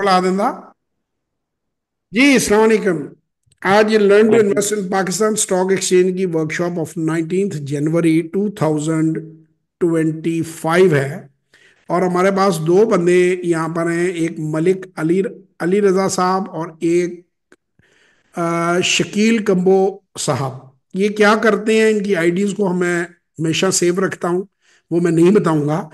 बढ़ा देंदा जी। अस्सलाम वालेकुम। आज ये लर्न टू वालेकुम। Invest in Pakistan stock exchange की वर्कशॉप ऑफ 19 जनवरी 2025 है। और हमारे पास दो बंदे यहाँ पर हैं, एक मलिक अली अली रजा साहब और एक शकील कम्बो साहब। ये क्या करते हैं, इनकी आईडीज को मैं हमेशा सेव रखता हूँ, वो मैं नहीं बताऊंगा।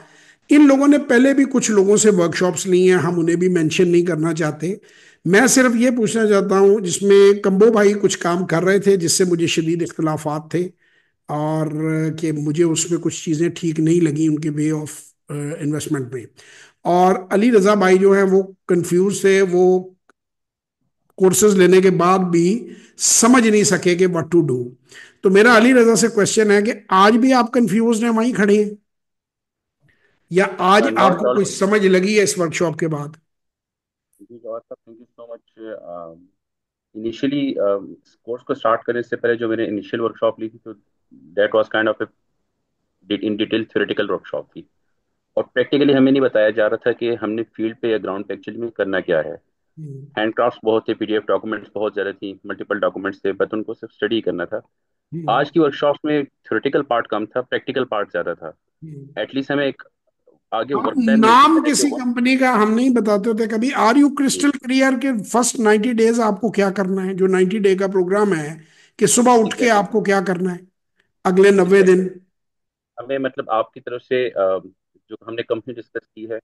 इन लोगों ने पहले भी कुछ लोगों से वर्कशॉप्स ली हैं, हम उन्हें भी मेंशन नहीं करना चाहते। मैं सिर्फ ये पूछना चाहता हूँ, जिसमें कम्बो भाई कुछ काम कर रहे थे जिससे मुझे शदीद इख्तलाफात थे, और कि मुझे उसमें कुछ चीज़ें ठीक नहीं लगी उनके वे ऑफ इन्वेस्टमेंट में। और अली रजा भाई जो है वो कंफ्यूज थे, वो कोर्सेज लेने के बाद भी समझ नहीं सके कि व्हाट टू डू। तो मेरा अली रजा से क्वेश्चन है कि आज भी आप कंफ्यूज हैं, वहीं खड़े हैं, या आज नॉट आपको ऑल। कोई समझ लगी है इस वर्कशॉप के बाद? जी जवाहर साहब, thank you so much. Initially course को स्टार्ट करने से पहले जो मैंने इनिशियल वर्कशॉप ली थी, तो that was kind of in detail theoretical workshop थी। और प्रैक्टिकली हमें नहीं बताया जा रहा था कि हमने फील्ड पे या ग्राउंड पे एक्चुअली में करना क्या है। हम्म, हैंडक्राफ्ट्स बहुत थे, पीडीएफ डॉक्यूमेंट्स बहुत ज़्यादा थी, मल्टीपल डॉक्यूमेंट्स थे, बट उनको सिर्फ स्टडी करना था। हम्म, आज की वर्कशॉप में थ्योरेटिकल पार्ट कम था, प्रैक्टिकल पार्ट ज़्यादा था। हम्म। एटलीस्ट हमें एक आगे आप वर्क प्लान मिल नाम सकता है कि किसी कंपनी का हम नहीं बताते होते कभी। आर यू जी क्रिस्टल क्लियर के फर्स्ट 90 डेज आपको क्या करना है? जो 90 डे का प्रोग्राम है, कि सुबह उठ के एग्जैक्टली। आपको क्या करना है अगले 90 दिन? एग्जैक्टली हमें मतलब आपकी तरफ से जो हमने कंपनी डिस्कस की है,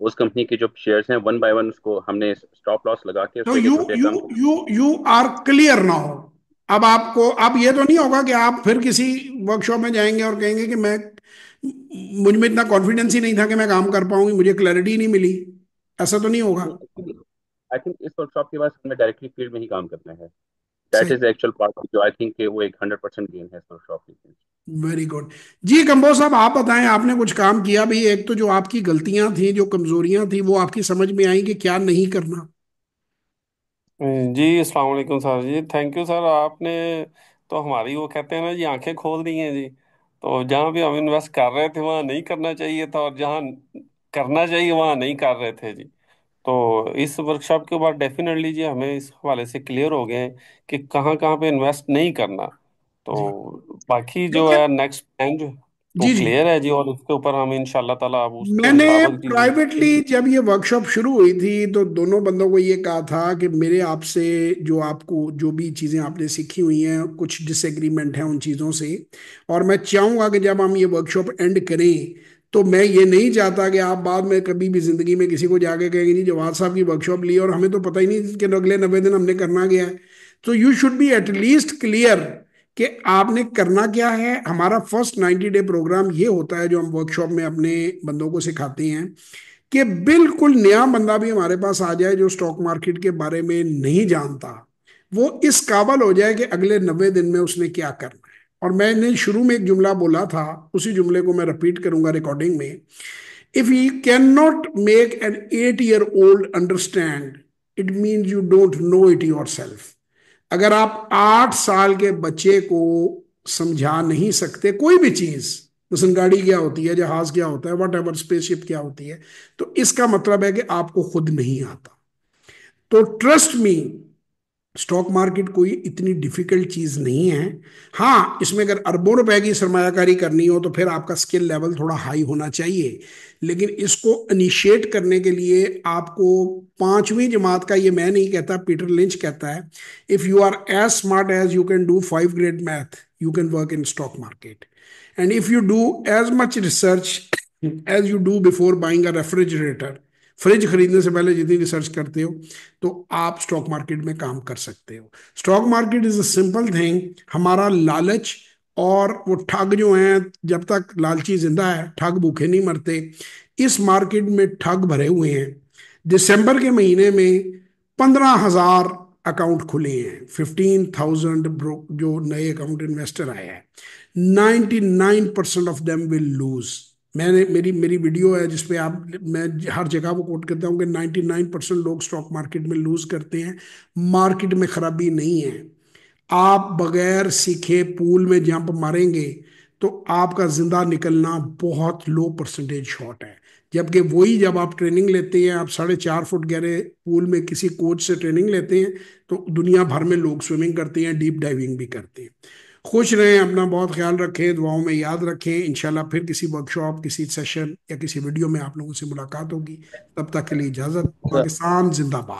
उस कंपनी के जो शेयर्स हैं वन बाय वन उसको हमने स्टॉप लॉस लगा के तो उसको एक यू एक रुपये you come you you are clear ना हो। अब आपको, अब ये तो नहीं होगा कि आप फिर किसी वर्कशॉप में जाएंगे और कहेंगे कि मैं, मुझ में इतना कॉन्फिडेंस ही नहीं था कि मैं काम कर पाऊंगी, मुझे क्लैरिटी नहीं मिली। ऐसा तो नहीं होगा? आई थिंक इस वर्कशॉप के बाद हमें डायरेक्टली फील्ड में ही काम करना है। दैट सही। इज एक्चुअल पार्ट जो आई थिंक वो एक 100% गेन है इस वर्कशॉप की। Very good. जी कंबोज साहब, आप बताएं, आपने कुछ काम किया भी? एक तो जो आपकी गलतियां थी, जो कमजोरियां थी, वो आपकी समझ में आई कि क्या नहीं करना? जी अस्सलाम वालेकुम सर जी, थैंक यू सर। आपने तो हमारी वो कहते हैं ना जी, आंखें खोल दी हैं जी। तो जहाँ भी हम इन्वेस्ट कर रहे थे वहाँ नहीं करना चाहिए था, और जहाँ करना चाहिए वहाँ नहीं कर रहे थे जी। तो इस वर्कशॉप के बाद डेफिनेटली जी हमें इस हवाले से क्लियर हो गए हैं कि कहाँ कहाँ पे इन्वेस्ट नहीं करना। जी। तो बाकी जो क्योंकि है नेक्स्ट प्लान जो वो जी जी, क्लियर है जी, और उसके ऊपर हम इंशाल्लाह ताला अब उसके मैंने मुताबिक प्राइवेटली जी। जब ये वर्कशॉप शुरू हुई थी तो दोनों बंदों को ये कहा था कि मेरे आपसे, जो आपको जो भी चीज़ें आपने सीखी हुई हैं, कुछ डिसएग्रीमेंट है उन चीज़ों से। और मैं चाहूँगा कि जब हम ये वर्कशॉप एंड करें, तो मैं ये नहीं चाहता कि आप बाद में कभी भी ज़िंदगी में किसी को जाके कहेंगे जी जवाहर साहब की वर्कशॉप ली और हमें तो पता ही नहीं कि अगले 90 दिन हमने करना गया है। तो you should be at least clear कि आपने करना क्या है। हमारा फर्स्ट 90 डे प्रोग्राम ये होता है जो हम वर्कशॉप में अपने बंदों को सिखाते हैं, कि बिल्कुल नया बंदा भी हमारे पास आ जाए जो स्टॉक मार्केट के बारे में नहीं जानता, वो इस काबल हो जाए कि अगले 90 दिन में उसने क्या करना है। और मैंने शुरू में एक जुमला बोला था, उसी जुमले को मैं रिपीट करूंगा रिकॉर्डिंग में। If you can not make an 8 year old understand, it means you don't know it your self. अगर आप 8 साल के बच्चे को समझा नहीं सकते कोई भी चीज, मसलन गाड़ी क्या होती है, जहाज क्या होता है, वट एवर स्पेसशिप क्या होती है, तो इसका मतलब है कि आपको खुद नहीं आता। तो ट्रस्ट मी, स्टॉक मार्केट कोई इतनी डिफिकल्ट चीज नहीं है। हाँ, इसमें अगर अरबों रुपए की सरमायाकारी करनी हो तो फिर आपका स्किल लेवल थोड़ा हाई होना चाहिए। लेकिन इसको इनिशिएट करने के लिए आपको, पांचवी जमात का, ये मैं नहीं कहता, पीटर लिंच कहता है, if you are as smart as you can do 5 grade math, you can work in stock market. And if you do as much research as you do before buying a refrigerator, fridge खरीदने से पहले जितनी research करते हो, तो आप stock market में काम कर सकते हो। Stock market is a simple thing. हमारा लालच और वो ठग जो हैं, जब तक लालची जिंदा है ठग भूखे नहीं मरते। इस मार्केट में ठग भरे हुए हैं। दिसंबर के महीने में 15,000 अकाउंट खुले हैं, 15,000 जो नए अकाउंट इन्वेस्टर आए हैं। 99% ऑफ देम विल लूज। मैंने, मेरी मेरी वीडियो है जिसपे आप, मैं हर जगह वो कोट करता हूँ कि 99% लोग स्टॉक मार्केट में लूज करते हैं। मार्केट में खराबी नहीं है। आप बगैर सीखे पूल में जंप मारेंगे तो आपका जिंदा निकलना बहुत लो परसेंटेज शॉट है। जबकि वही जब आप ट्रेनिंग लेते हैं, आप 4.5 फुट गहरे पूल में किसी कोच से ट्रेनिंग लेते हैं, तो दुनिया भर में लोग स्विमिंग करते हैं, डीप डाइविंग भी करते हैं। खुश रहें, अपना बहुत ख्याल रखें, दुआओं में याद रखें। इंशाल्लाह फिर किसी वर्कशॉप, किसी सेशन या किसी वीडियो में आप लोगों से मुलाकात होगी। तब तक के लिए इजाज़त। पाकिस्तान जिंदाबाद।